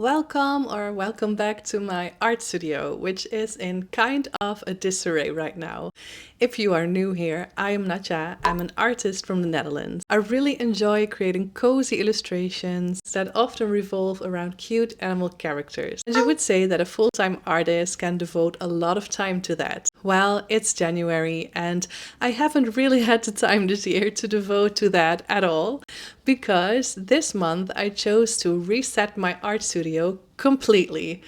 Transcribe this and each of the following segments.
Welcome or welcome back to my art studio, which is in kind of a disarray right now. If you are new here, I am Natja. I'm an artist from the Netherlands. I really enjoy creating cozy illustrations that often revolve around cute animal characters. And you would say that a full-time artist can devote a lot of time to that. Well, it's January and I haven't really had the time this year to devote to that at all, because this month I chose to reset my art studio completely.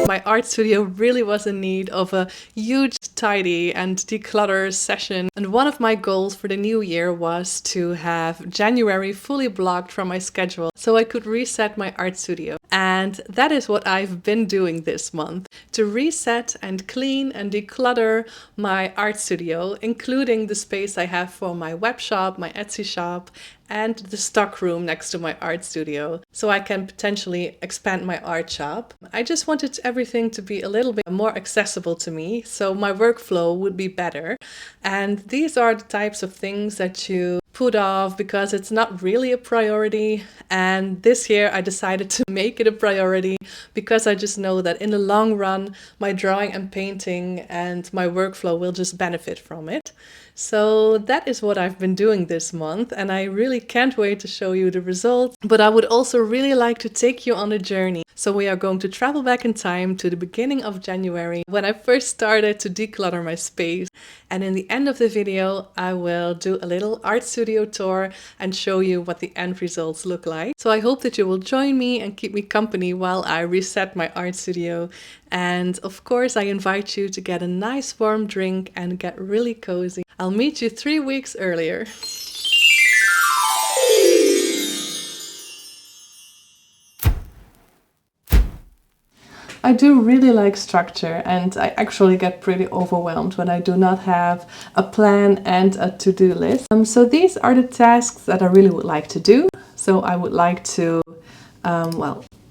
My art studio really was in need of a huge tidy and declutter session. And one of my goals for the new year was to have January fully blocked from my schedule so I could reset my art studio. And that is what I've been doing this month, to reset and clean and declutter my art studio, including the space I have for my web shop, my Etsy shop, and the stock room next to my art studio, so I can potentially expand my art shop. I just wanted everything to be a little bit more accessible to me, so my workflow would be better. And these are the types of things that you put off because it's not really a priority. And this year I decided to make it a priority because I just know that in the long run, my drawing and painting and my workflow will just benefit from it. So that is what I've been doing this month, and I really can't wait to show you the results. But I would also really like to take you on a journey. So we are going to travel back in time to the beginning of January, when I first started to declutter my space. And in the end of the video, I will do a little art studio tour and show you what the end results look like. So I hope that you will join me and keep me company while I reset my art studio. And of course, I invite you to get a nice warm drink and get really cozy. I'll meet you 3 weeks earlier. I do really like structure, and I actually get pretty overwhelmed when I do not have a plan and a to-do list. So these are the tasks that I really would like to do. So I would like to,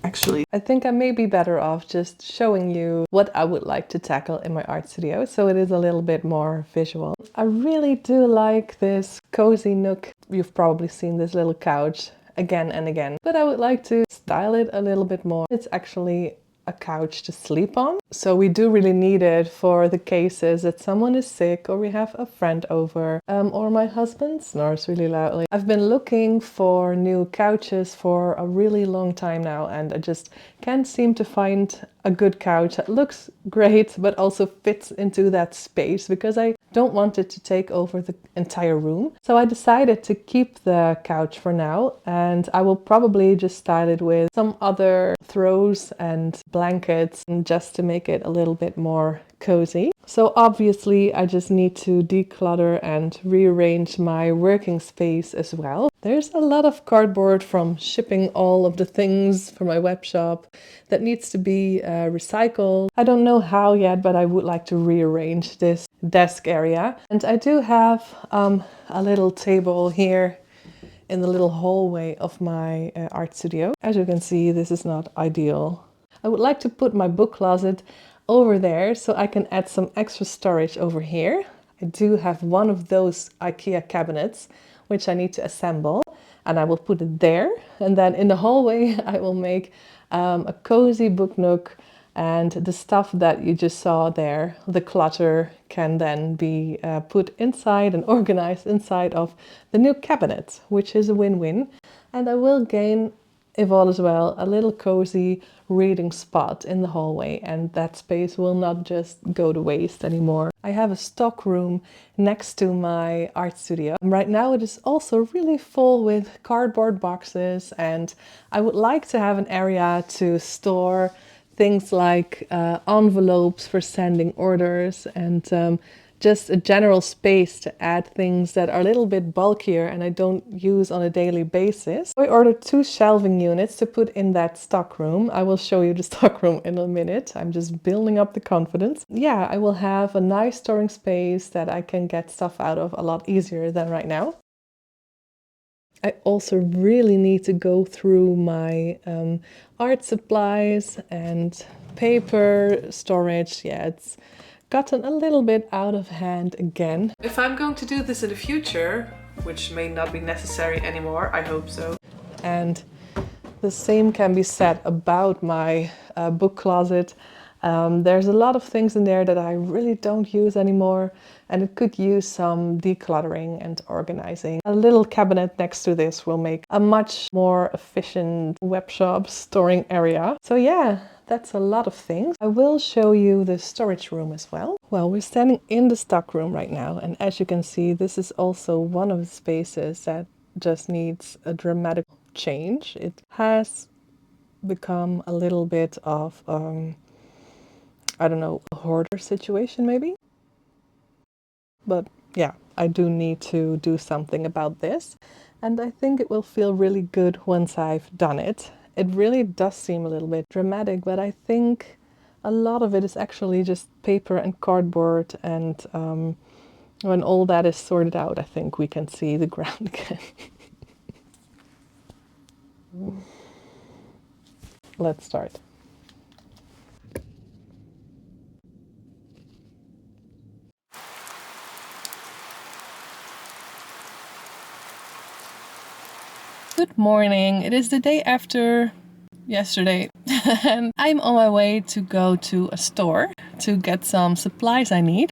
actually, I think I may be better off just showing you what I would like to tackle in my art studio, so it is a little bit more visual. I really do like this cozy nook. You've probably seen this little couch again and again, but I would like to style it a little bit more. It's actually a couch to sleep on. So we do really need it for the cases that someone is sick or we have a friend over, or my husband snores really loudly. I've been looking for new couches for a really long time now, and I just can't seem to find a good couch that looks great but also fits into that space, because I don't want it to take over the entire room. So I decided to keep the couch for now, and I will probably just style it with some other throws and blankets, and just to make it a little bit more cozy. So obviously I just need to declutter and rearrange my working space as well. There's a lot of cardboard from shipping all of the things for my web shop that needs to be recycled. I don't know how yet, but I would like to rearrange this desk area. And I do have a little table here in the little hallway of my art studio. As you can see, this is not ideal. I would like to put my book closet over there so I can add some extra storage over here. I do have one of those IKEA cabinets which I need to assemble, and I will put it there. And then in the hallway I will make a cozy book nook, and the stuff that you just saw there, the clutter, can then be put inside and organized inside of the new cabinet, which is a win-win. And I will gain, if all is well, a little cozy reading spot in the hallway, and that space will not just go to waste anymore. I have a stock room next to my art studio. Right now it is also really full with cardboard boxes, and I would like to have an area to store things like envelopes for sending orders, and just a general space to add things that are a little bit bulkier and I don't use on a daily basis. I ordered 2 shelving units to put in that stock room. I will show you the stock room in a minute. I'm just building up the confidence. Yeah, I will have a nice storing space that I can get stuff out of a lot easier than right now. I also really need to go through my art supplies and paper storage, yeah, it's gotten a little bit out of hand again. If I'm going to do this in the future, which may not be necessary anymore, I hope so. And the same can be said about my book closet. There's a lot of things in there that I really don't use anymore, and it could use some decluttering and organizing. A little cabinet next to this will make a much more efficient web shop storing area. So yeah, that's a lot of things. I will show you the storage room as well. Well, we're standing in the stock room right now, and as you can see, this is also one of the spaces that just needs a dramatic change. It has become a little bit of I don't know, a hoarder situation maybe. But yeah, I do need to do something about this, and I think it will feel really good once I've done it. It really does seem a little bit dramatic, but I think a lot of it is actually just paper and cardboard, and when all that is sorted out, I think we can see the ground again. Let's start. Good morning. It is the day after yesterday and I'm on my way to go to a store to get some supplies I need,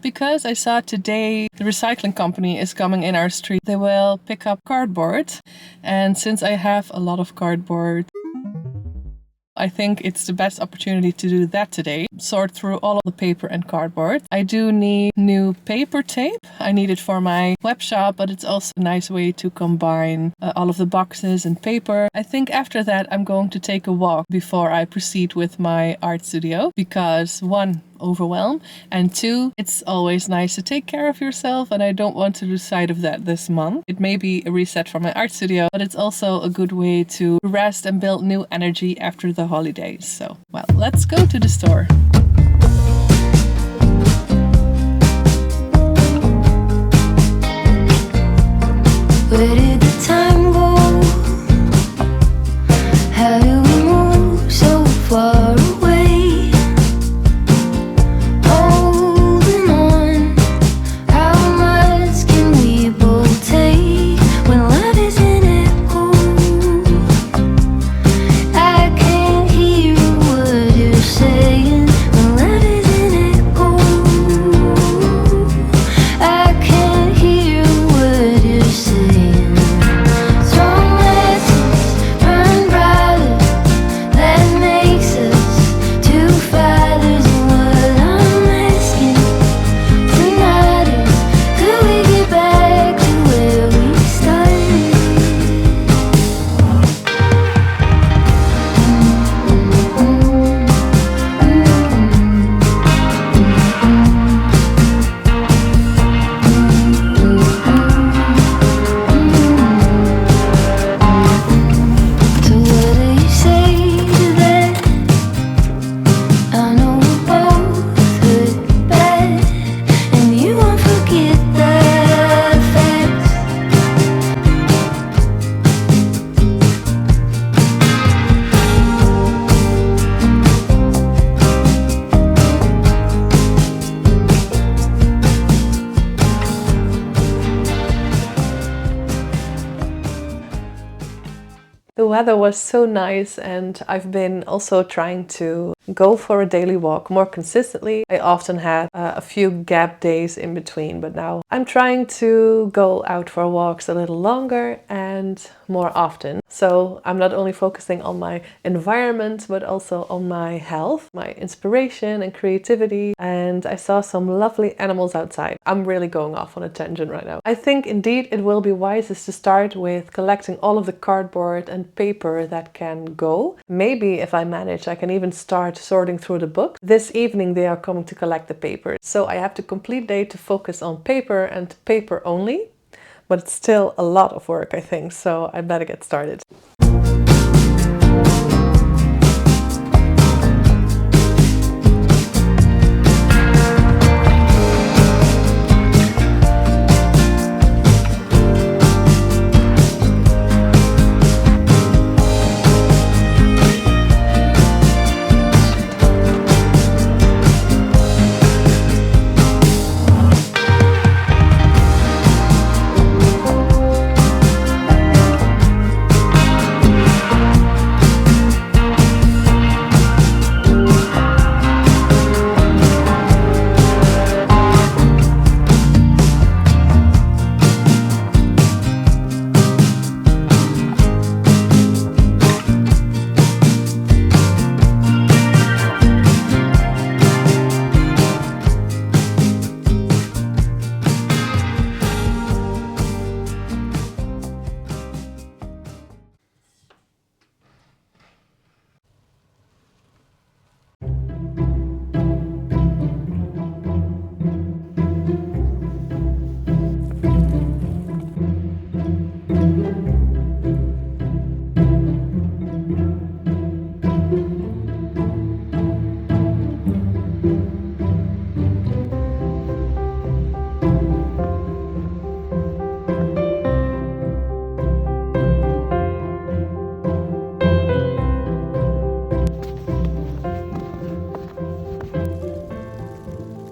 because I saw today the recycling company is coming in our street. They will pick up cardboard, and since I have a lot of cardboard, I think it's the best opportunity to do that today. Sort through all of the paper and cardboard. I do need new paper tape. I need it for my web shop, but it's also a nice way to combine all of the boxes and paper. I think after that I'm going to take a walk before I proceed with my art studio, because one, overwhelm, and two, it's always nice to take care of yourself, and I don't want to lose sight of that this month. It may be a reset for my art studio, but it's also a good way to rest and build new energy after the holidays. So, well, let's go to the store. Where did the time go? How do we move so far away? Holding on, how much can we both take when love is an echo? I can't hear what you're saying when love is an echo. I can't hear what you're saying. The weather was so nice, and I've been also trying to go for a daily walk more consistently. I often had a few gap days in between, but now I'm trying to go out for walks a little longer and more often. So I'm not only focusing on my environment, but also on my health, my inspiration and creativity. And I saw some lovely animals outside. I'm really going off on a tangent right now. I think indeed it will be wisest to start with collecting all of the cardboard and paper that can go. Maybe if I manage, I can even start sorting through the book. This evening they are coming to collect the paper. So I have to complete day to focus on paper and paper only. But it's still a lot of work, I think, so I better get started.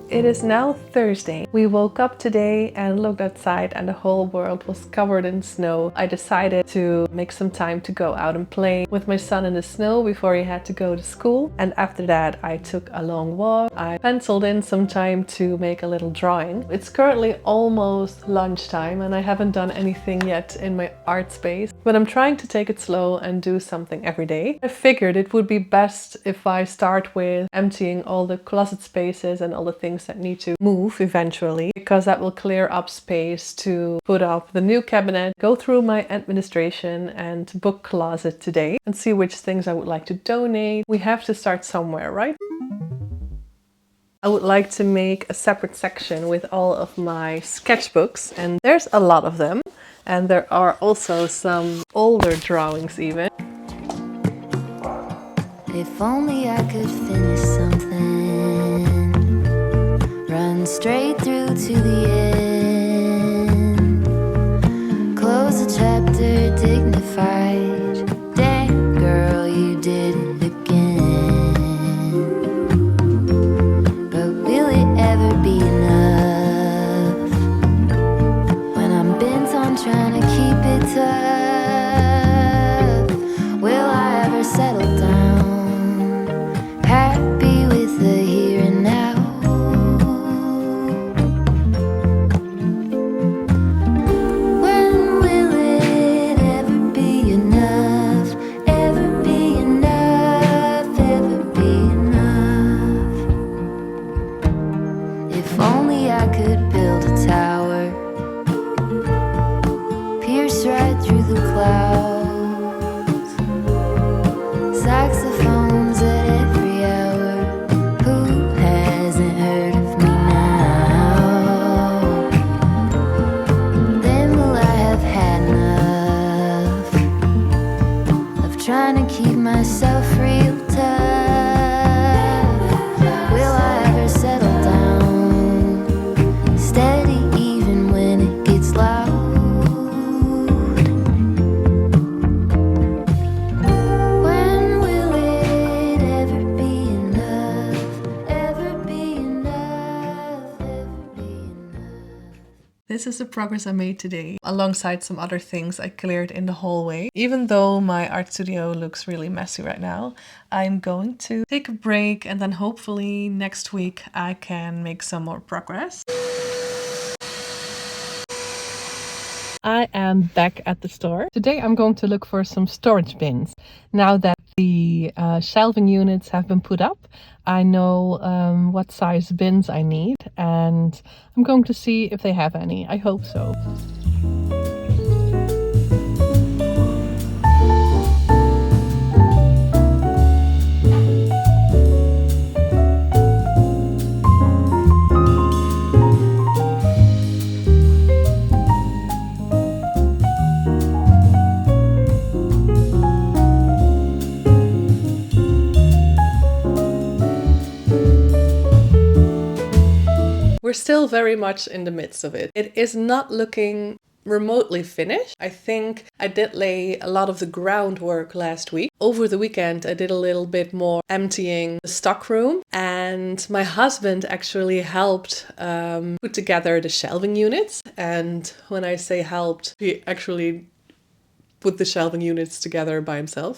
It is now Thursday. We woke up today and looked outside and the whole world was covered in snow. I decided to make some time to go out and play with my son in the snow before he had to go to school. And after that, I took a long walk. I penciled in some time to make a little drawing. It's currently almost lunchtime and I haven't done anything yet in my art space, but I'm trying to take it slow and do something every day. I figured it would be best if I start with emptying all the closet spaces and all the things that need to move eventually, because that will clear up space to put up the new cabinet, go through my administration and book closet today and see which things I would like to donate. We have to start somewhere, right? I would like to make a separate section with all of my sketchbooks, and there's a lot of them, and there are also some older drawings even. If only I could finish something, run straight through to the end, close a chapter dignified. Damn girl, you did it again. But will it ever be enough when I'm bent on trying to keep it tough? Will I ever settle down, happy with the here and now? When will it ever be enough? Ever be enough? Ever be enough? If only I could build a tower, pierce right through the clouds, saxophones at every hour. Who hasn't heard of me now? Then will I have had enough of trying to keep myself real tough? Will I ever settle down, steady even when it gets loud? When will it ever be enough? Ever be enough? Ever be enough? This is the progress I made today, alongside some other things I cleared in the hallway. Even though my art studio looks really messy right now, I'm going to take a break and then hopefully next week I can make some more progress. I am back at the store. Today I'm going to look for some storage bins. Now that the shelving units have been put up, I know what size bins I need, and I'm going to see if they have any. I hope so. We're still very much in the midst of it. It is not looking remotely finished. I think I did lay a lot of the groundwork last week. Over the weekend, I did a little bit more emptying the stockroom, and my husband actually helped put together the shelving units. And when I say helped, he actually put the shelving units together by himself.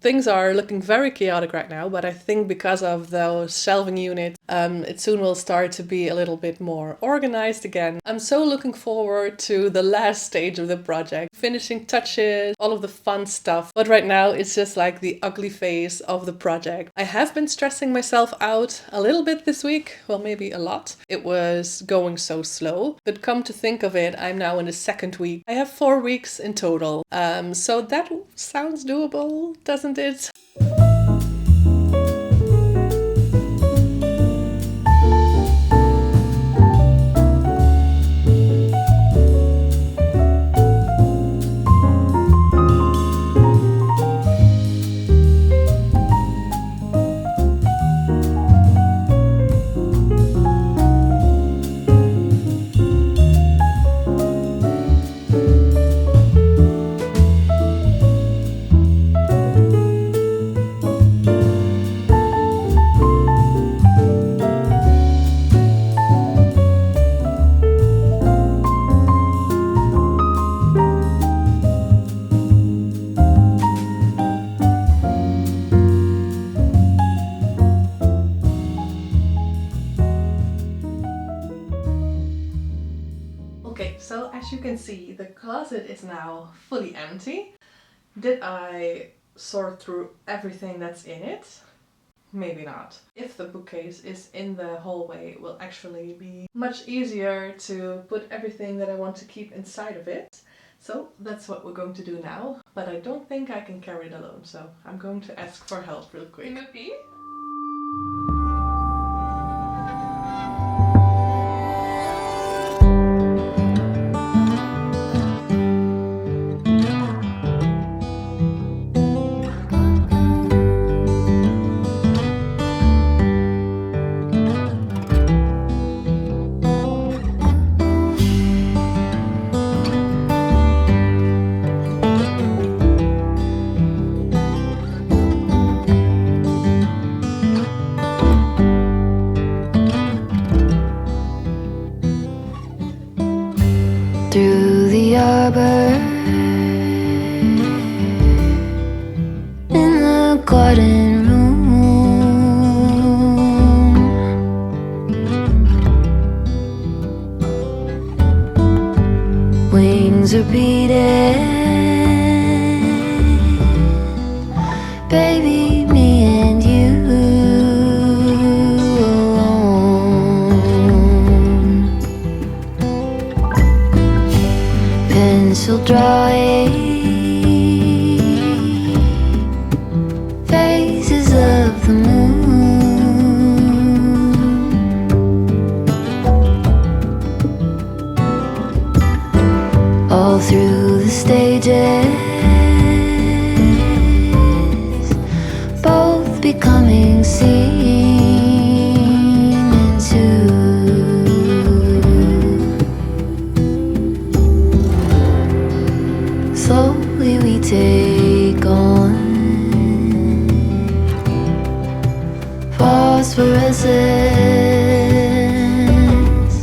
Things are looking very chaotic right now, but I think because of those shelving units, it soon will start to be a little bit more organized again. I'm so looking forward to the last stage of the project, finishing touches, all of the fun stuff. But right now, it's just like the ugly phase of the project. I have been stressing myself out a little bit this week, well, maybe a lot. It was going so slow, but come to think of it, I'm now in the second week. I have 4 weeks in total. So that sounds doable, doesn't it? As you can see, the closet is now fully empty. Did I sort through everything that's in it? Maybe not. If the bookcase is in the hallway, it will actually be much easier to put everything that I want to keep inside of it. So that's what we're going to do now, but I don't think I can carry it alone, so I'm going to ask for help real quick. Timothy? Through the arbor in the garden room, wings are beating, baby, me and you alone. Pencil drawing phases of the moon, all through the stages, both becoming seen into. Slowly we take on phosphorescence,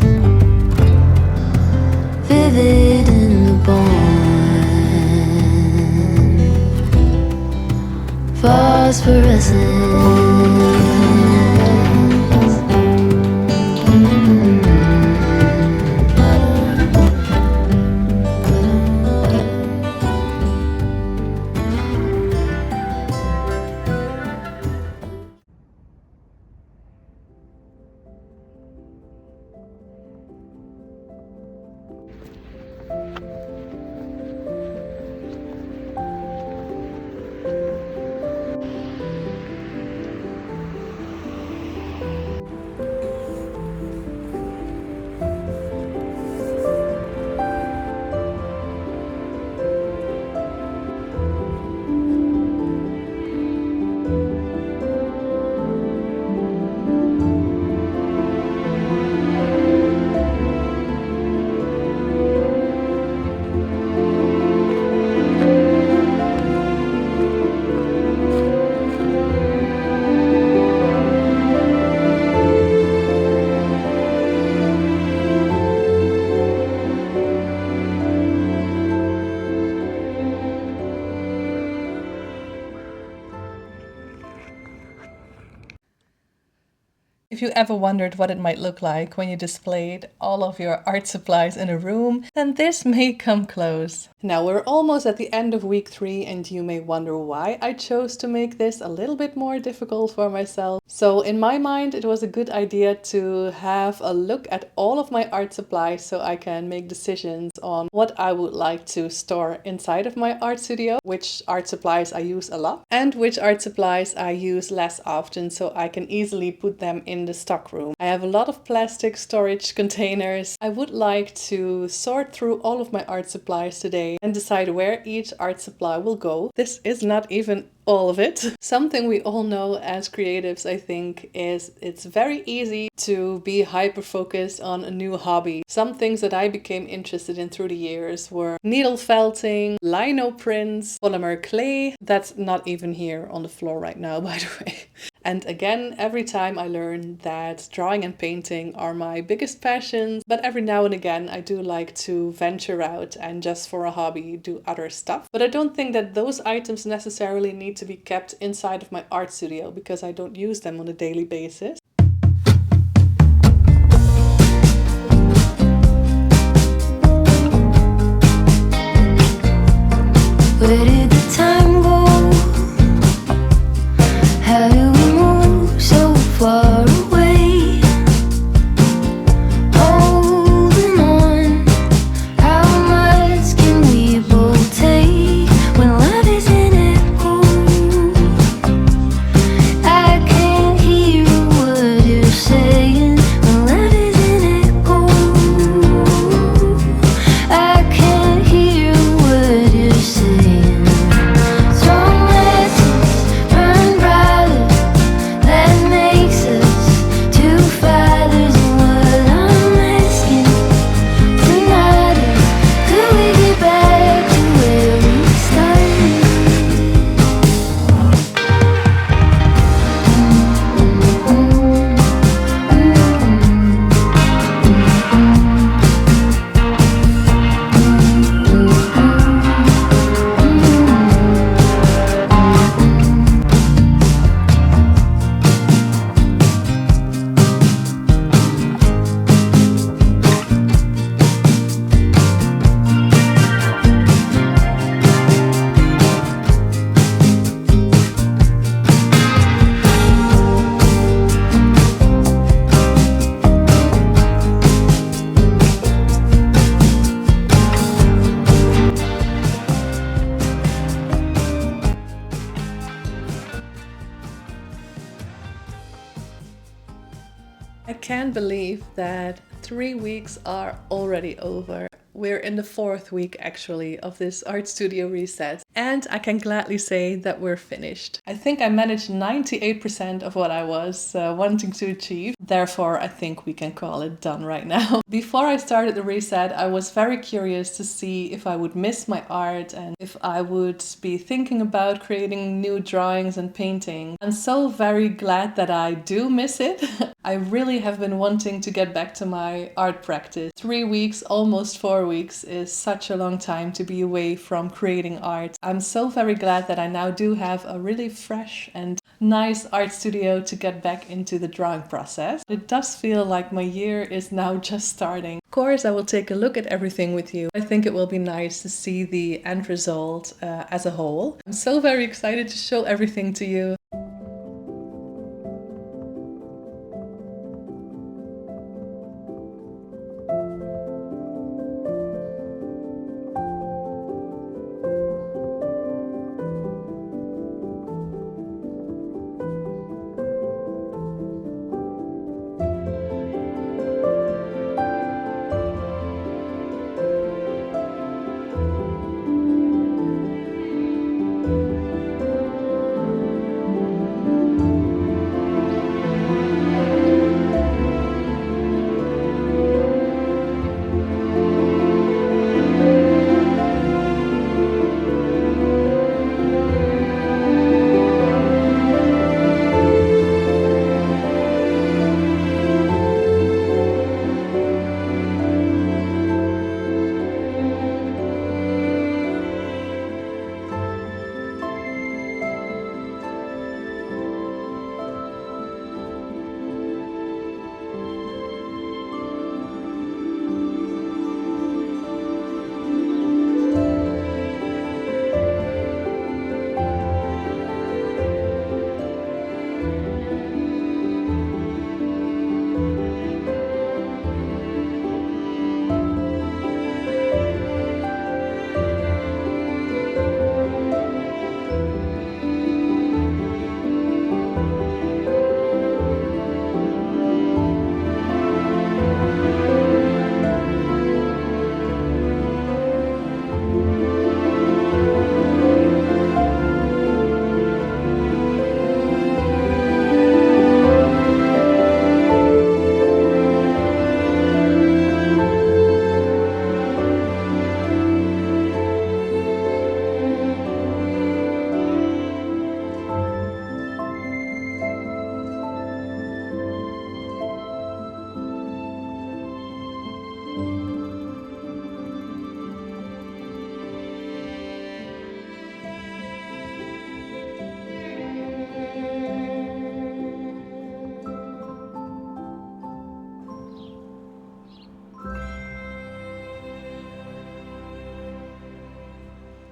vivid in the bone. Phosphorescence. If you ever wondered what it might look like when you displayed all of your art supplies in a room, then this may come close. Now we're almost at the end of week 3 and you may wonder why I chose to make this a little bit more difficult for myself. So in my mind it was a good idea to have a look at all of my art supplies so I can make decisions on what I would like to store inside of my art studio, which art supplies I use a lot and which art supplies I use less often so I can easily put them in the stock room. I have a lot of plastic storage containers. I would like to sort through all of my art supplies today and decide where each art supply will go. This is not even all of it. Something we all know as creatives, I think, is it's very easy to be hyper focused on a new hobby. Some things that I became interested in through the years were needle felting, lino prints, polymer clay. That's not even here on the floor right now, by the way. And again, every time I learn that drawing and painting are my biggest passions, but every now and again I do like to venture out and just for a hobby do other stuff. But I don't think that those items necessarily need to be kept inside of my art studio because I don't use them on a daily basis. I can't believe that 3 weeks are already over. We're in the 4th week actually of this art studio reset, and I can gladly say that we're finished. I think I managed 98% of what I was wanting to achieve. Therefore, I think we can call it done right now. Before I started the reset, I was very curious to see if I would miss my art and if I would be thinking about creating new drawings and painting. I'm so very glad that I do miss it. I really have been wanting to get back to my art practice. 3 weeks, almost 4 weeks is such a long time to be away from creating art. I'm so very glad that I now do have a really fresh and nice art studio to get back into the drawing process. It does feel like my year is now just starting. Of course, I will take a look at everything with you. I think it will be nice to see the end result as a whole. I'm so very excited to show everything to you.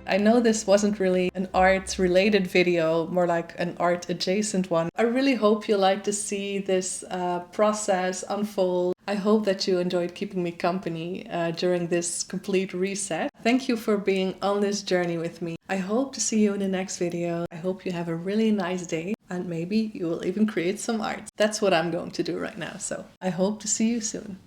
I know this wasn't really an art related video, more like an art adjacent one. I really hope you like to see this process unfold. I hope that you enjoyed keeping me company during this complete reset. Thank you for being on this journey with me. I hope to see you in the next video. I hope you have a really nice day and maybe you will even create some art. That's what I'm going to do right now. So I hope to see you soon.